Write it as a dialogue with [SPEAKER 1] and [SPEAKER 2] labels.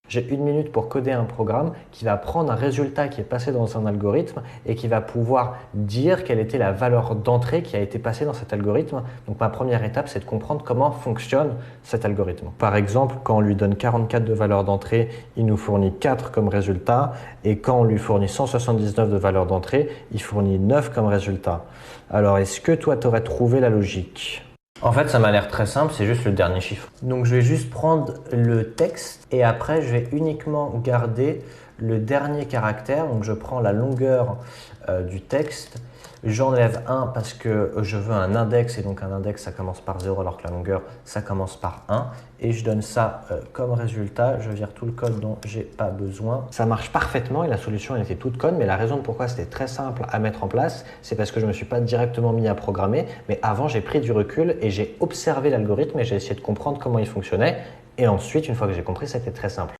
[SPEAKER 1] J'ai 1 minute pour coder un programme qui va prendre un résultat qui est passé dans un algorithme et qui va pouvoir dire quelle était la valeur d'entrée qui a été passée dans cet algorithme. Donc ma première étape, c'est de comprendre comment fonctionne cet algorithme. Par exemple, quand on lui donne 44 de valeur d'entrée, il nous fournit 4 comme résultat, et quand on lui fournit 179 de valeur d'entrée, il fournit 9 comme résultat. Alors, est-ce que toi, tu aurais trouvé la logique ? En fait, ça m'a l'air très simple, c'est juste le dernier chiffre. Donc je vais juste prendre le texte et après je vais uniquement garder le dernier caractère. Donc je prends la longueur du texte, j'enlève 1 parce que je veux un index et donc un index ça commence par 0 alors que la longueur ça commence par 1 et je donne ça comme résultat. Je vire tout le code dont j'ai pas besoin. Ça marche parfaitement et la solution elle était toute conne, mais la raison de pourquoi c'était très simple à mettre en place, c'est parce que je me suis pas directement mis à programmer, mais avant j'ai pris du recul et j'ai observé l'algorithme et j'ai essayé de comprendre comment il fonctionnait, et ensuite une fois que j'ai compris, c'était très simple.